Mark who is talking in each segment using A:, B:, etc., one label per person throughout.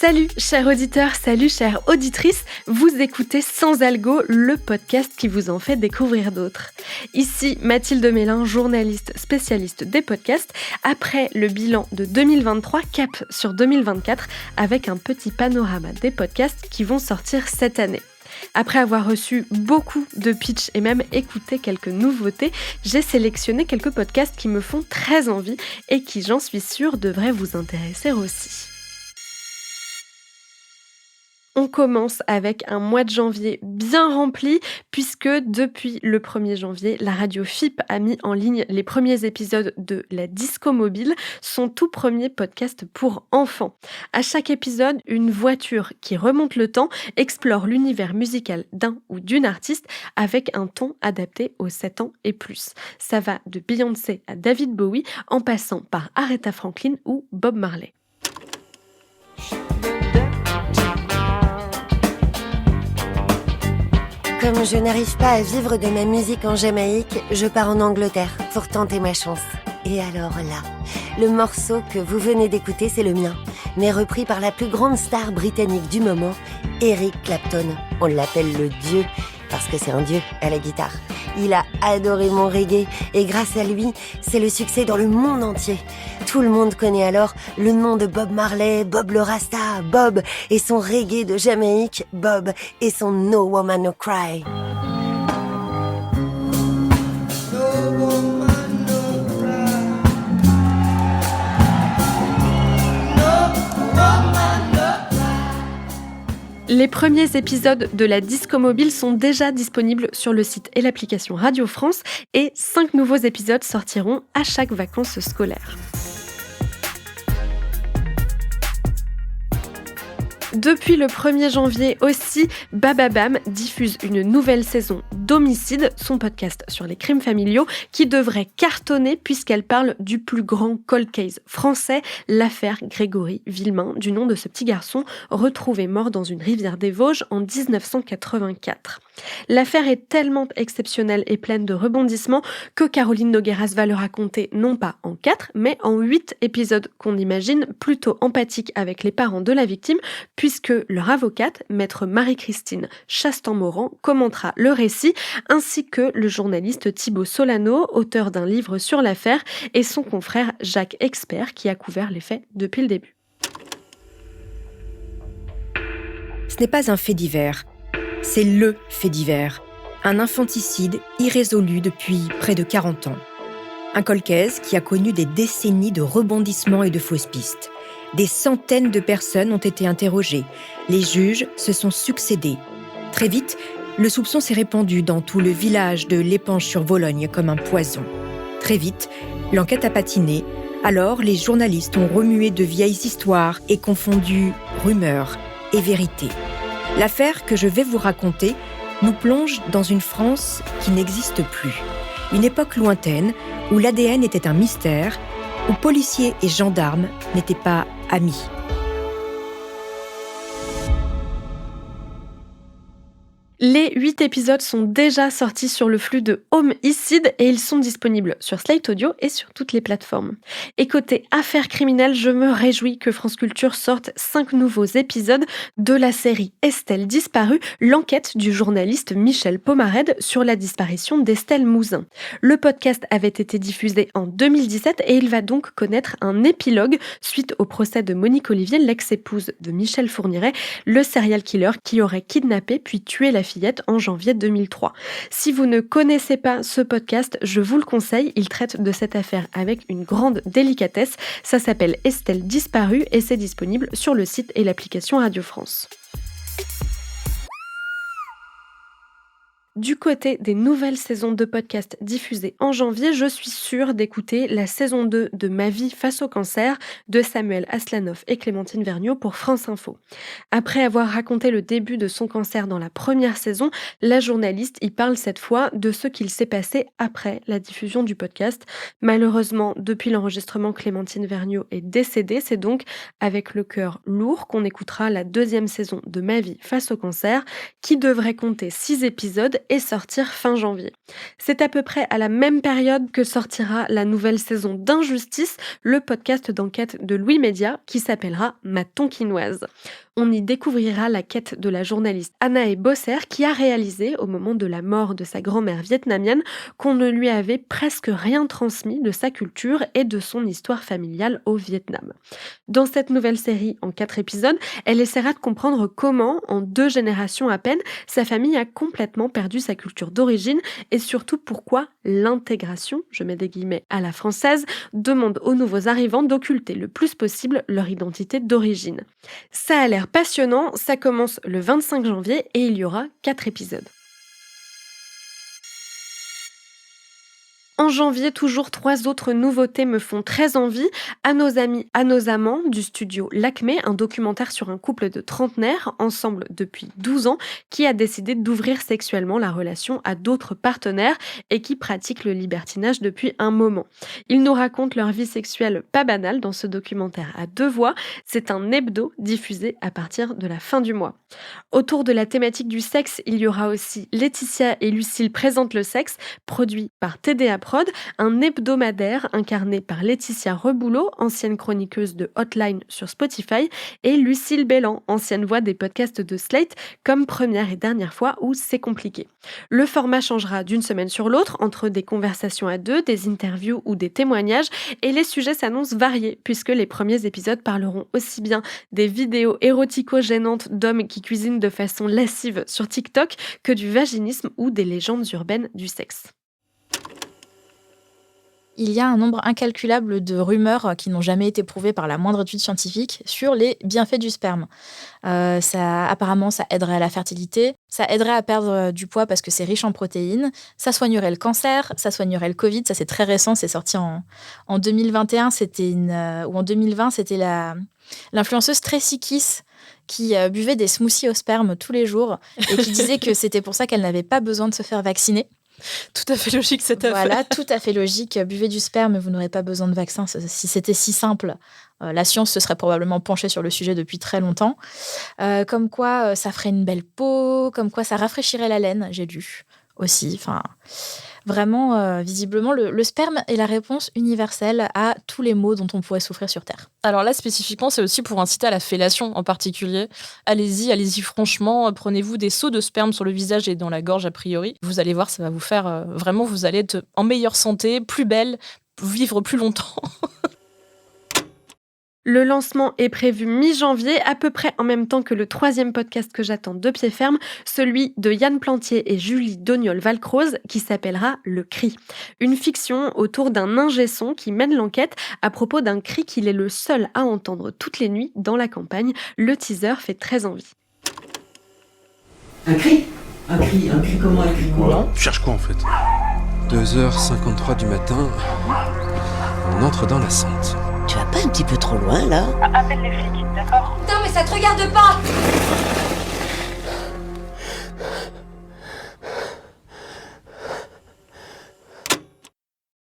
A: Salut chers auditeurs, salut chères auditrices, vous écoutez Sans Algo, le podcast qui vous en fait découvrir d'autres. Ici Mathilde Mélin, journaliste spécialiste des podcasts, après le bilan de 2023, cap sur 2024, avec un petit panorama des podcasts qui vont sortir cette année. Après avoir reçu beaucoup de pitch et même écouté quelques nouveautés, j'ai sélectionné quelques podcasts qui me font très envie et qui, j'en suis sûre, devraient vous intéresser aussi. On commence avec un mois de janvier bien rempli puisque depuis le 1er janvier, la radio FIP a mis en ligne les premiers épisodes de La Disco Mobile, son tout premier podcast pour enfants. À chaque épisode, une voiture qui remonte le temps explore l'univers musical d'un ou d'une artiste avec un ton adapté aux 7 ans et plus. Ça va de Beyoncé à David Bowie en passant par Aretha Franklin ou Bob Marley.
B: Comme je n'arrive pas à vivre de ma musique en Jamaïque, je pars en Angleterre pour tenter ma chance. Et alors là, le morceau que vous venez d'écouter, c'est le mien, mais repris par la plus grande star britannique du moment, Eric Clapton. On l'appelle le dieu, parce que c'est un dieu à la guitare. Il a adoré mon reggae, et grâce à lui, c'est le succès dans le monde entier. Tout le monde connaît alors le nom de Bob Marley, Bob le Rasta, Bob et son reggae de Jamaïque, Bob et son No Woman No Cry.
A: Les premiers épisodes de La Disco Mobile sont déjà disponibles sur le site et l'application Radio France et 5 nouveaux épisodes sortiront à chaque vacances scolaires. Depuis le 1er janvier aussi, Bababam diffuse une nouvelle saison d'Homicide, son podcast sur les crimes familiaux, qui devrait cartonner puisqu'elle parle du plus grand cold case français, l'affaire Grégory Villemain, du nom de ce petit garçon retrouvé mort dans une rivière des Vosges en 1984. L'affaire est tellement exceptionnelle et pleine de rebondissements que Caroline Nogueras va le raconter non pas en 4, mais en 8 épisodes qu'on imagine plutôt empathiques avec les parents de la victime, puisque leur avocate, maître Marie-Christine Chastan-Morand, commentera le récit, ainsi que le journaliste Thibaut Solano, auteur d'un livre sur l'affaire, et son confrère Jacques Expert, qui a couvert les faits depuis le début.
C: Ce n'est pas un fait divers, c'est le fait divers. Un infanticide irrésolu depuis près de 40 ans. Un cold case qui a connu des décennies de rebondissements et de fausses pistes. Des centaines de personnes ont été interrogées. Les juges se sont succédés. Très vite, le soupçon s'est répandu dans tout le village de l'Épanche-sur-Vologne comme un poison. Très vite, l'enquête a patiné. Alors, les journalistes ont remué de vieilles histoires et confondu rumeurs et vérité. L'affaire que je vais vous raconter nous plonge dans une France qui n'existe plus. Une époque lointaine où l'ADN était un mystère, où policiers et gendarmes n'étaient pas amis.
A: Les 8 épisodes sont déjà sortis sur le flux de Homicide et ils sont disponibles sur Slate Audio et sur toutes les plateformes. Et côté affaires criminelles, je me réjouis que France Culture sorte 5 nouveaux épisodes de la série Estelle disparue, l'enquête du journaliste Michel Pomarède sur la disparition d'Estelle Mouzin. Le podcast avait été diffusé en 2017 et il va donc connaître un épilogue suite au procès de Monique Olivier, l'ex-épouse de Michel Fourniret, le serial killer qui aurait kidnappé puis tué la fillette en janvier 2003. Si vous ne connaissez pas ce podcast, je vous le conseille, il traite de cette affaire avec une grande délicatesse. Ça s'appelle Estelle disparue et c'est disponible sur le site et l'application Radio France. Du côté des nouvelles saisons de podcasts diffusées en janvier, je suis sûre d'écouter la saison 2 de Ma vie face au cancer de Samuel Aslanov et Clémentine Vergniaud pour France Info. Après avoir raconté le début de son cancer dans la première saison, la journaliste y parle cette fois de ce qu'il s'est passé après la diffusion du podcast. Malheureusement, depuis l'enregistrement, Clémentine Vergniaud est décédée. C'est donc avec le cœur lourd qu'on écoutera la deuxième saison de Ma vie face au cancer, qui devrait compter 6 épisodes et sortir fin janvier. C'est à peu près à la même période que sortira la nouvelle saison d'Injustice, le podcast d'enquête de Louis Média qui s'appellera Ma Tonkinoise. On y découvrira la quête de la journaliste Anaë Bosser qui a réalisé, au moment de la mort de sa grand-mère vietnamienne, qu'on ne lui avait presque rien transmis de sa culture et de son histoire familiale au Vietnam. Dans cette nouvelle série, en 4 épisodes, elle essaiera de comprendre comment, en 2 générations à peine, sa famille a complètement perdu sa culture d'origine et surtout pourquoi l'intégration, je mets des guillemets à la française, demande aux nouveaux arrivants d'occulter le plus possible leur identité d'origine. Ça a l'air passionnant, ça commence le 25 janvier et il y aura 4 épisodes. En janvier, toujours 3 autres nouveautés me font très envie. À nos amis, à nos amants du studio L'Acmé, un documentaire sur un couple de trentenaires, ensemble depuis 12 ans, qui a décidé d'ouvrir sexuellement la relation à d'autres partenaires et qui pratique le libertinage depuis un moment. Ils nous racontent leur vie sexuelle pas banale dans ce documentaire à 2 voix. C'est un hebdo diffusé à partir de la fin du mois. Autour de la thématique du sexe, il y aura aussi Laetitia et Lucille présentent le sexe, produit par TDA Prod, un hebdomadaire incarné par Laetitia Reboulot, ancienne chroniqueuse de Hotline sur Spotify, et Lucille Bélan, ancienne voix des podcasts de Slate, comme première et dernière fois où c'est compliqué. Le format changera d'une semaine sur l'autre, entre des conversations à 2, des interviews ou des témoignages, et les sujets s'annoncent variés, puisque les premiers épisodes parleront aussi bien des vidéos érotico-gênantes d'hommes qui cuisinent de façon lascive sur TikTok que du vaginisme ou des légendes urbaines du sexe.
D: Il y a un nombre incalculable de rumeurs qui n'ont jamais été prouvées par la moindre étude scientifique sur les bienfaits du sperme. Apparemment, ça aiderait à la fertilité, ça aiderait à perdre du poids parce que c'est riche en protéines, ça soignerait le cancer, ça soignerait le Covid, ça c'est très récent, c'est sorti en 2021, ou en 2020, c'était l'influenceuse Tracy Kiss qui buvait des smoothies au sperme tous les jours et qui disait que c'était pour ça qu'elle n'avait pas besoin de se faire vacciner.
E: Tout à fait logique cette affaire.
D: Voilà, tout à fait logique. Buvez du sperme, vous n'aurez pas besoin de vaccin. Si c'était si simple, la science se serait probablement penchée sur le sujet depuis très longtemps. Comme quoi, ça ferait une belle peau, comme quoi ça rafraîchirait la laine, j'ai lu aussi. Enfin, vraiment, visiblement, le sperme est la réponse universelle à tous les maux dont on pourrait souffrir sur Terre.
E: Alors là, spécifiquement, c'est aussi pour inciter à la fellation en particulier. Allez-y franchement, prenez-vous des seaux de sperme sur le visage et dans la gorge a priori. Vous allez voir, ça va vous faire vraiment, vous allez être en meilleure santé, plus belle, vivre plus longtemps.
A: Le lancement est prévu mi-janvier, à peu près en même temps que le 3e podcast que j'attends de pied ferme, celui de Yann Plantier et Julie Doniol-Valcroze, qui s'appellera Le Cri. Une fiction autour d'un ingé-son qui mène l'enquête à propos d'un cri qu'il est le seul à entendre toutes les nuits dans la campagne. Le teaser fait très envie.
F: Un cri comment? Un cri comment?
G: Tu cherches quoi en fait? 2h53 du matin, on entre dans la Sainte.
F: Tu vas pas un petit peu trop loin, là?
H: Appelle les flics, d'accord?
I: Putain, mais ça te regarde pas!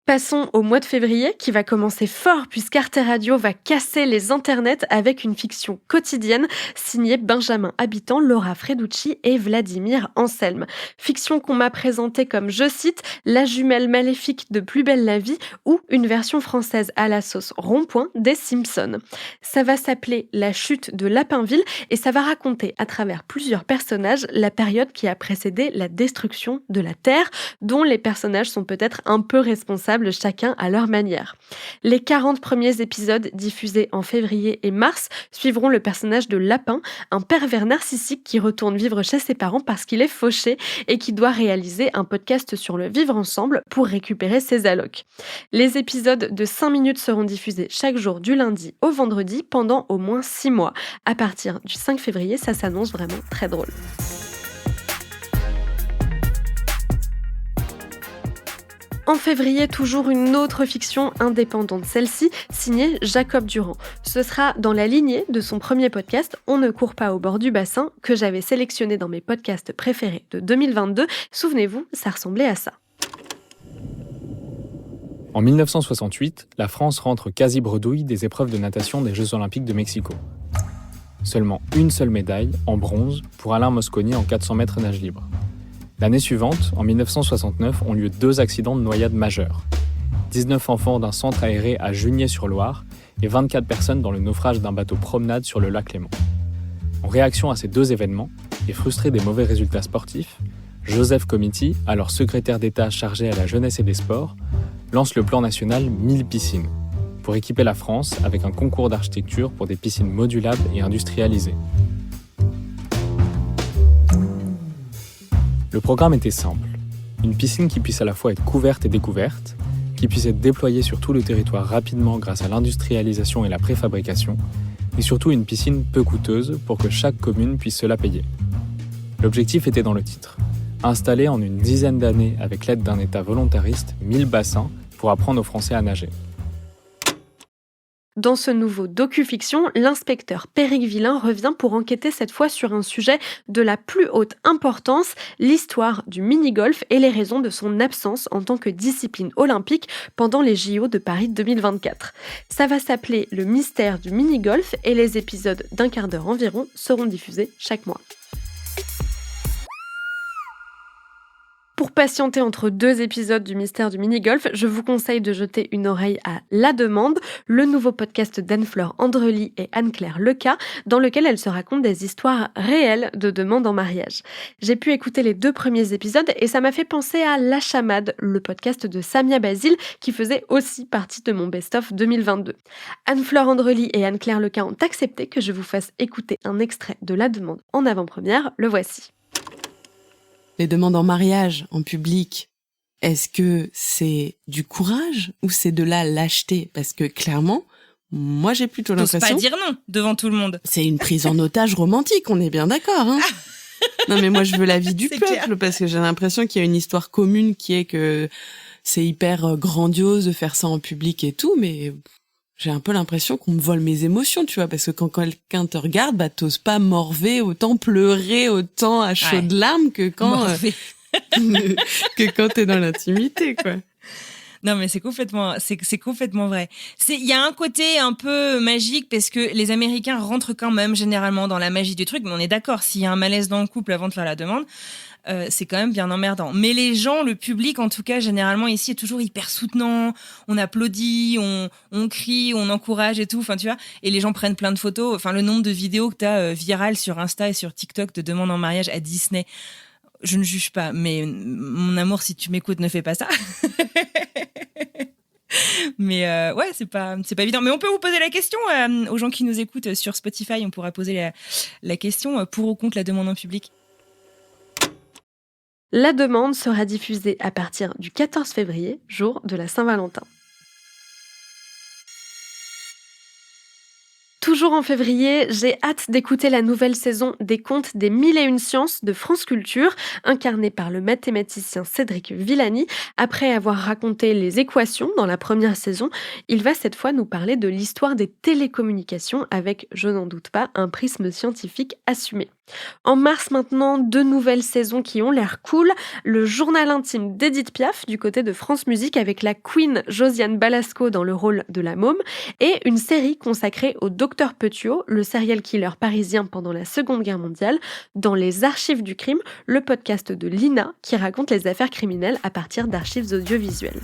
A: Passons au mois de février qui va commencer fort puisqu'Arte Radio va casser les internets avec une fiction quotidienne signée Benjamin Habitant, Laura Freducci et Vladimir Anselme. Fiction qu'on m'a présentée comme, je cite, la jumelle maléfique de Plus belle la vie ou une version française à la sauce rond-point des Simpsons. Ça va s'appeler La chute de Lapinville et ça va raconter à travers plusieurs personnages la période qui a précédé la destruction de la Terre, dont les personnages sont peut-être un peu responsables chacun à leur manière. Les 40 premiers épisodes diffusés en février et mars suivront le personnage de Lapin, un pervers narcissique qui retourne vivre chez ses parents parce qu'il est fauché et qui doit réaliser un podcast sur le vivre ensemble pour récupérer ses allocs. Les épisodes de 5 minutes seront diffusés chaque jour du lundi au vendredi pendant au moins 6 mois. À partir du 5 février, ça s'annonce vraiment très drôle. En février, toujours une autre fiction indépendante, celle-ci signée Jacob Durand. Ce sera dans la lignée de son premier podcast « On ne court pas au bord du bassin » que j'avais sélectionné dans mes podcasts préférés de 2022. Souvenez-vous, ça ressemblait à ça.
J: En 1968, la France rentre quasi bredouille des épreuves de natation des Jeux Olympiques de Mexico. Seulement une seule médaille, en bronze, pour Alain Mosconi en 400 mètres nage libre. L'année suivante, en 1969, ont lieu 2 accidents de noyade majeurs. 19 enfants d'un centre aéré à Junier-sur-Loire et 24 personnes dans le naufrage d'un bateau promenade sur le lac Léman. En réaction à ces 2 événements, et frustré des mauvais résultats sportifs, Joseph Comiti, alors secrétaire d'État chargé à la jeunesse et des sports, lance le plan national 1000 piscines, pour équiper la France avec un concours d'architecture pour des piscines modulables et industrialisées. Le programme était simple. Une piscine qui puisse à la fois être couverte et découverte, qui puisse être déployée sur tout le territoire rapidement grâce à l'industrialisation et la préfabrication, et surtout une piscine peu coûteuse pour que chaque commune puisse se la payer. L'objectif était dans le titre. Installer en une dizaine d'années, avec l'aide d'un État volontariste, 1000 bassins pour apprendre aux Français à nager.
A: Dans ce nouveau docu-fiction, l'inspecteur Péric Villain revient pour enquêter cette fois sur un sujet de la plus haute importance, l'histoire du mini-golf et les raisons de son absence en tant que discipline olympique pendant les JO de Paris 2024. Ça va s'appeler Le mystère du mini-golf et les épisodes d'1 quart d'heure environ seront diffusés chaque mois. Pour patienter entre 2 épisodes du mystère du mini-golf, je vous conseille de jeter une oreille à La Demande, le nouveau podcast d'Anne-Fleur Andrely et Anne-Claire Leca, dans lequel elles se racontent des histoires réelles de demandes en mariage. J'ai pu écouter les 2 premiers épisodes et ça m'a fait penser à La Chamade, le podcast de Samia Basile, qui faisait aussi partie de mon best-of 2022. Anne-Fleur Andrely et Anne-Claire Leca ont accepté que je vous fasse écouter un extrait de La Demande en avant-première, le voici.
I: Les demandes en mariage, en public, est-ce que c'est du courage ou c'est de la lâcheté ? Parce que clairement, moi j'ai plutôt l'impression...
K: T'oses pas dire non devant tout le monde.
I: C'est une prise en otage romantique, on est bien d'accord. Hein. Non mais moi je veux l'avis du peuple, clair. Parce que j'ai l'impression qu'il y a une histoire commune qui est que c'est hyper grandiose de faire ça en public et tout, mais... J'ai un peu l'impression qu'on me vole mes émotions, tu vois, parce que quand quelqu'un te regarde, bah t'oses pas morver, autant pleurer, autant à chaudes larmes que quand que quand t'es dans l'intimité, quoi.
K: Non, mais c'est complètement vrai. Il y a un côté un peu magique parce que les Américains rentrent quand même généralement dans la magie du truc, mais on est d'accord, s'il y a un malaise dans le couple avant de faire la demande, c'est quand même bien emmerdant. Mais les gens, le public en tout cas, généralement ici est toujours hyper soutenant. On applaudit, on crie, on encourage et tout. Enfin, tu vois. Et les gens prennent plein de photos. Enfin, le nombre de vidéos que t'as virales sur Insta et sur TikTok de demandes en mariage à Disney. Je ne juge pas, mais mon amour, si tu m'écoutes, ne fais pas ça. Mais ouais, c'est pas évident. Mais on peut vous poser la question aux gens qui nous écoutent sur Spotify. On pourra poser la question pour ou contre la demande en public.
A: La Demande sera diffusée à partir du 14 février, jour de la Saint-Valentin. Toujours en février, j'ai hâte d'écouter la nouvelle saison des contes des 1001 sciences de France Culture, incarnée par le mathématicien Cédric Villani. Après avoir raconté les équations dans la première saison, il va cette fois nous parler de l'histoire des télécommunications avec, je n'en doute pas, un prisme scientifique assumé. En mars maintenant, 2 nouvelles saisons qui ont l'air cool. Le journal intime d'Edith Piaf du côté de France Musique avec la Queen Josiane Balasco dans le rôle de la môme et une série consacrée au Dr Petiot, le serial killer parisien pendant la Seconde Guerre mondiale, dans les archives du crime, le podcast de Lina qui raconte les affaires criminelles à partir d'archives audiovisuelles.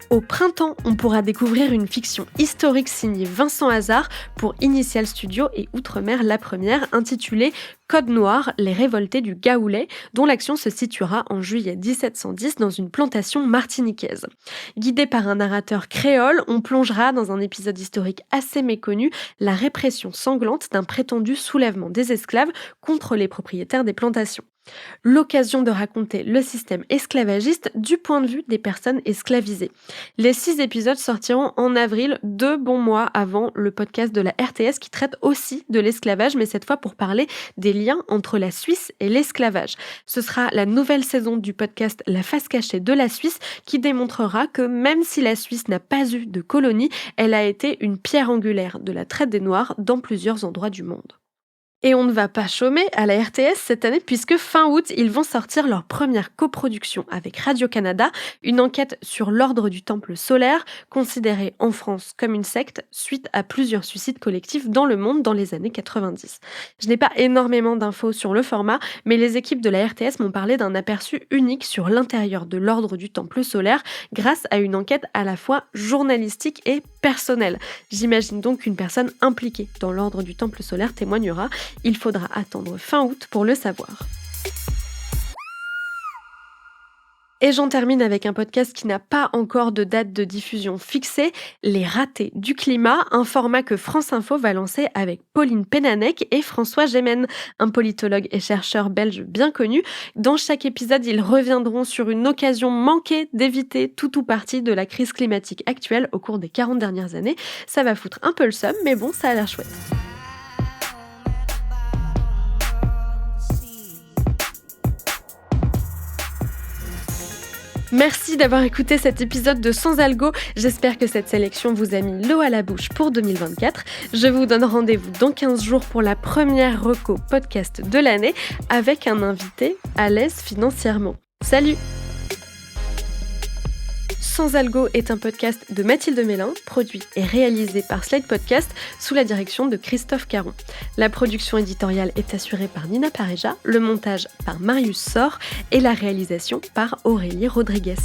A: Au printemps, on pourra découvrir une fiction historique signée Vincent Hazard pour Initial Studio et Outre-mer La Première, intitulée Code Noir, les révoltés du Gahoulet, dont l'action se situera en juillet 1710 dans une plantation martiniquaise. Guidé par un narrateur créole, on plongera dans un épisode historique assez méconnu, la répression sanglante d'un prétendu soulèvement des esclaves contre les propriétaires des plantations. L'occasion de raconter le système esclavagiste du point de vue des personnes esclavisées. Les 6 épisodes sortiront en avril, 2 bons mois avant le podcast de la RTS qui traite aussi de l'esclavage, mais cette fois pour parler des liens entre la Suisse et l'esclavage. Ce sera la nouvelle saison du podcast La face cachée de la Suisse qui démontrera que même si la Suisse n'a pas eu de colonie, elle a été une pierre angulaire de la traite des Noirs dans plusieurs endroits du monde. Et on ne va pas chômer à la RTS cette année puisque fin août, ils vont sortir leur première coproduction avec Radio-Canada, une enquête sur l'ordre du temple solaire, considéré en France comme une secte suite à plusieurs suicides collectifs dans le monde dans les années 90. Je n'ai pas énormément d'infos sur le format, mais les équipes de la RTS m'ont parlé d'un aperçu unique sur l'intérieur de l'ordre du temple solaire grâce à une enquête à la fois journalistique et personnelle. J'imagine donc qu'une personne impliquée dans l'ordre du temple solaire témoignera. Il faudra attendre fin août pour le savoir. Et j'en termine avec un podcast qui n'a pas encore de date de diffusion fixée, Les Ratés du climat, un format que France Info va lancer avec Pauline Pénanec et François Gémen, un politologue et chercheur belge bien connu. Dans chaque épisode, ils reviendront sur une occasion manquée d'éviter tout ou partie de la crise climatique actuelle au cours des 40 dernières années. Ça va foutre un peu le seum, mais bon, ça a l'air chouette. Merci d'avoir écouté cet épisode de Sans Algo. J'espère que cette sélection vous a mis l'eau à la bouche pour 2024. Je vous donne rendez-vous dans 15 jours pour la première reco podcast de l'année avec un invité à l'aise financièrement. Salut! Sans Algo est un podcast de Mathilde Mélin, produit et réalisé par Slide Podcast sous la direction de Christophe Caron. La production éditoriale est assurée par Nina Pareja, le montage par Marius Sor et la réalisation par Aurélie Rodriguez.